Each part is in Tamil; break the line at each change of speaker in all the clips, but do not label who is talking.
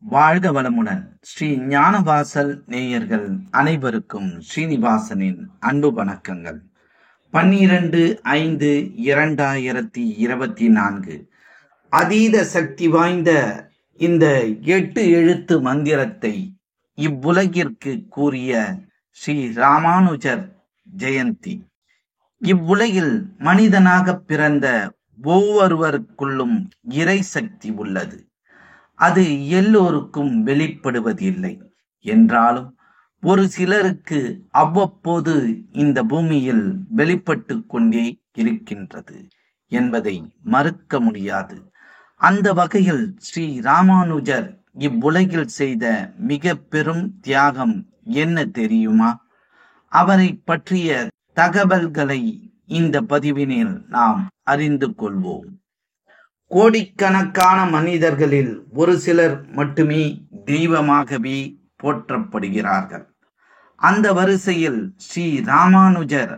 வாழ்க வளமுடன். ஸ்ரீ ஞானவாசல் நேயர்கள் அனைவருக்கும் ஸ்ரீனிவாசனின் அன்பு வணக்கங்கள். 12/5/2024 அதீத சக்தி வாய்ந்த இந்த 8 எழுத்து மந்திரத்தை இவ்வுலகிற்கு கூறிய ஸ்ரீ ராமானுஜர் ஜெயந்தி. இவ்வுலகில் மனிதனாக பிறந்த ஒவ்வொருவருக்குள்ளும் இறை சக்தி உள்ளது. அது எல்லோருக்கும் வெளிப்படுவதில்லை என்றாலும் ஒரு சிலருக்கு அவ்வப்போது இந்த பூமியில் வெளிப்பட்டு கொண்டே இருக்கின்றது என்பதை மறுக்க முடியாது. அந்த வகையில் ஸ்ரீ ராமானுஜர் இவ்வுலகில் செய்த மிக பெரும் தியாகம் என்ன தெரியுமா? அவரை பற்றிய தகவல்களை இந்த பதிவினில் நாம் அறிந்து கொள்வோம். கோடிக்கணக்கான மனிதர்களில் ஒரு சிலர் மட்டுமே தெய்வமாகவே போற்றப்படுகிறார்கள். அந்த வரிசையில் ஸ்ரீ ராமானுஜர்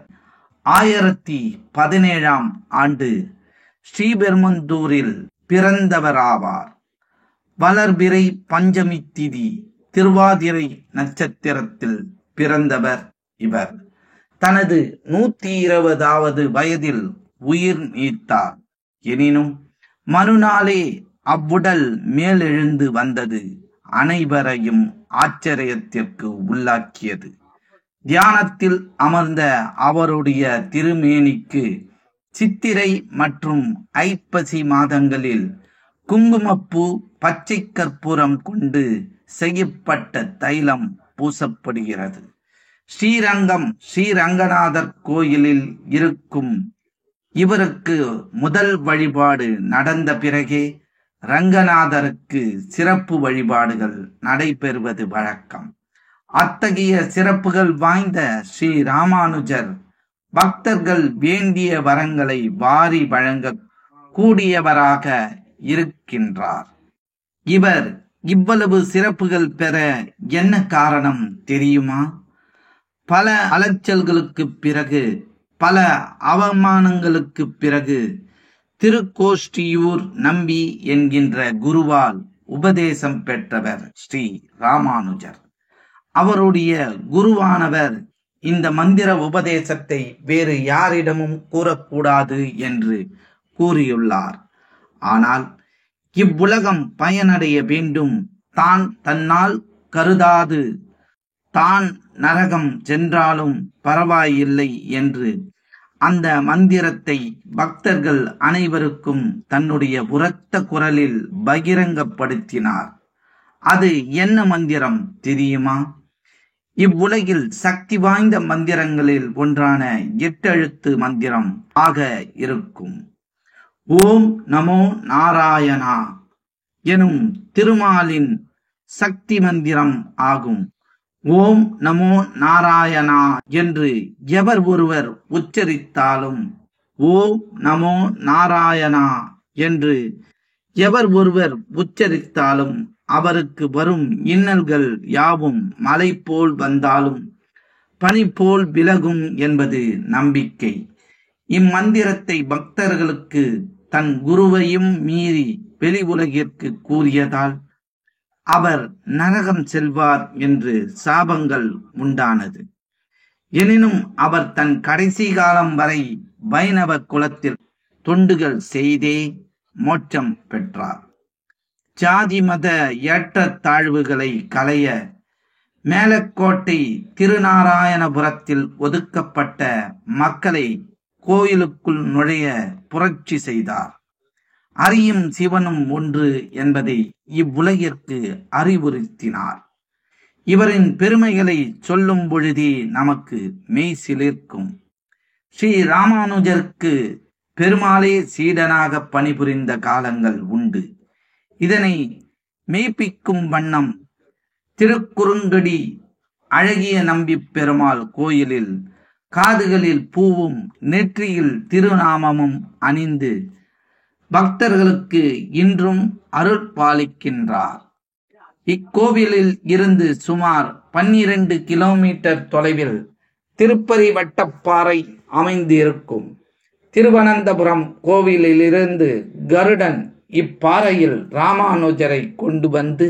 1017ஆம் ஆண்டு ஸ்ரீபெரும்புதூரில் பிறந்தவராவார். வளர்பிறை பஞ்சமி திதி திருவாதிரை நட்சத்திரத்தில் பிறந்தவர் இவர். தனது 120வது வயதில் உயிர் நீத்தார். எனினும் மறுநாளே அவ்வுடல் மேலெழுந்து வந்தது அனைவரையும் ஆச்சரியத்திற்கு உள்ளாக்கியது. தியானத்தில் அமர்ந்த அவருடைய திருமேனிக்கு சித்திரை மற்றும் ஐப்பசி மாதங்களில் குங்குமப்பூ, பச்சை கற்பூரம் கொண்டு செய்யப்பட்ட தைலம் பூசப்படுகிறது. ஸ்ரீரங்கநாதர் கோயிலில் இருக்கும் இவருக்கு முதல் வழிபாடு நடந்த பிறகே ரங்கநாதருக்கு சிறப்பு வழிபாடுகள் நடைபெறுவது வழக்கம். அத்தகைய சிறப்புகள் வாய்ந்த ஸ்ரீ ராமானுஜர் பக்தர்கள் வேண்டிய வரங்களை வாரி வழங்க கூடியவராக இருக்கின்றார். இவர் இவ்வளவு சிறப்புகள் பெற என்ன காரணம் தெரியுமா? பல அலைச்சல்களுக்கு பிறகு, பல அவமானங்களுக்கு பிறகு திருக்கோஷ்டியூர் நம்பி என்கின்ற குருவால் உபதேசம் பெற்றவர் ஸ்ரீ ராமானுஜர். அவருடைய குருவானவர் இந்த மந்திர உபதேசத்தை வேறு யாரிடமும் கூறக்கூடாது என்று கூறியுள்ளார். ஆனால் இவ்வுலகம் பயனடைய வேண்டும், தான் தன்னால் கருதாது தான் நரகம் சென்றாலும் பரவாயில்லை என்று அந்த மந்திரத்தை பக்தர்கள் அனைவருக்கும் தன்னுடைய உரத்த குரலில் பகிரங்கப்படுத்தினார். அது என்ன மந்திரம் தெரியுமா? இவ்வுலகில் சக்தி வாய்ந்த மந்திரங்களில் ஒன்றான 8 எழுத்து மந்திரம் ஆக இருக்கும். ஓம் நமோ நாராயணா எனும் திருமாலின் சக்தி மந்திரம் ஆகும். ஓம் நமோ நாராயணா என்று எவர் ஒருவர் உச்சரித்தாலும், ஓம் நமோ நாராயணா என்று எவர் ஒருவர் உச்சரித்தாலும் அவருக்கு வரும் இன்னல்கள் யாவும் மலை போல் வந்தாலும் பனி போல் விலகும் என்பது நம்பிக்கை. இம்மந்திரத்தை பக்தர்களுக்கு தன் குருவையும் மீறி வெளி உலகிற்கு கூறியதால் அவர் நரகம் செல்வார் என்று சாபங்கள் உண்டானது. எனினும் அவர் தன் கடைசி காலம் வரை வைணவ குலத்தில் தொண்டுகள் செய்தே மோட்சம் பெற்றார். ஜாதி மத ஏற்றத்தாழ்வுகளை களைய மேலக்கோட்டை திருநாராயணபுரத்தில் ஒதுக்கப்பட்ட மக்களை கோயிலுக்குள் நுழைய புரட்சி செய்தார். அறியும் சிவனும் ஒன்று என்பதை இவ்வுலகிற்கு அறிவுறுத்தினார். இவரின் பெருமைகளை சொல்லும் பொழுதே நமக்கு மெய் சிலிர்க்கும். ஸ்ரீ ராமானுஜருக்கு பெருமாளே சீடனாக பணிபுரிந்த காலங்கள் உண்டு. இதனை மெய்ப்பிக்கும் வண்ணம் திருக்குறுங்கடி அழகிய நம்பி பெருமாள் கோயிலில் காதுகளில் பூவும் நெற்றியில் திருநாமமும் அணிந்து பக்தர்களுக்கு இன்றும் அருள் பாலிக்கின்றார். இக்கோவிலில் இருந்து சுமார் 12 கிலோமீட்டர் தொலைவில் திருப்பதி வட்டப்பாறை அமைந்து இருக்கும். திருவனந்தபுரம் கோவிலிலிருந்து கருடன் இப்பாறையில் ராமானுஜரை கொண்டு வந்து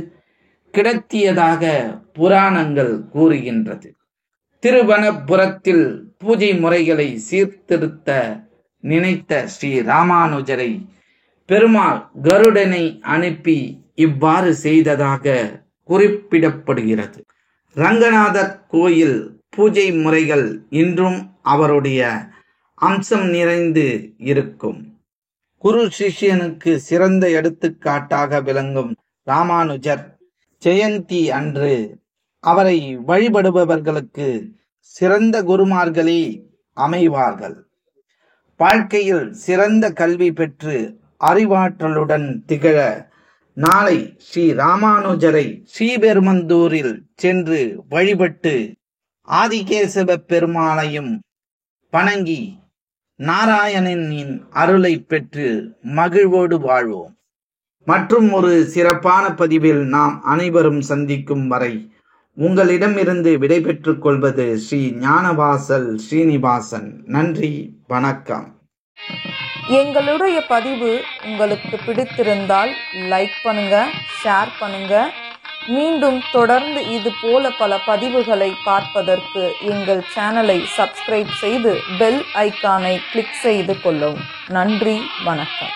கிடத்தியதாக புராணங்கள் கூறுகின்றது. திருவனப்புரத்தில் பூஜை முறைகளை சீர்திருத்த நினைத்த ஸ்ரீ ராமானுஜரை பெருமாள் கருடனை அனுப்பி இவ்வாறு செய்ததாக குறிப்பிடப்படுகிறது. ரங்கநாதர் கோயில் பூஜை முறைகள் இன்றும் அவருடைய அம்சம் நிறைந்து இருக்கும். குரு சிஷ்யனுக்கு சிறந்த எடுத்துக்காட்டாக விளங்கும் ராமானுஜர் ஜெயந்தி அன்று அவரை வழிபடுபவர்களுக்கு சிறந்த குருமார்களே அமைவார்கள். வாழ்க்கையில் சிறந்த கல்வி பெற்று அறிவாற்றலுடன் திகழ நாளை ஸ்ரீ ராமானுஜரை ஸ்ரீபெருமந்தூரில் சென்று வழிபட்டு ஆதிகேசவ பெருமாளையும் வணங்கி நாராயணனின் அருளை பெற்று மகிழ்வோடு வாழ்வோம். மற்றும் ஒரு சிறப்பான பதிவில் நாம் அனைவரும் சந்திக்கும் வரை உங்களிடமிருந்து விடைபெற்றுக் கொள்வது ஸ்ரீ ஞானவாசல் ஸ்ரீனிவாசன். நன்றி, வணக்கம்.
எங்களுடைய பதிவு உங்களுக்கு பிடித்திருந்தால் லைக் பண்ணுங்க, ஷேர் பண்ணுங்க. மீண்டும் தொடர்ந்து இது போல பல பதிவுகளை பார்ப்பதற்கு எங்கள் சேனலை சப்ஸ்கிரைப் செய்து பெல் ஐக்கானை கிளிக் செய்து கொள்ளவும். நன்றி, வணக்கம்.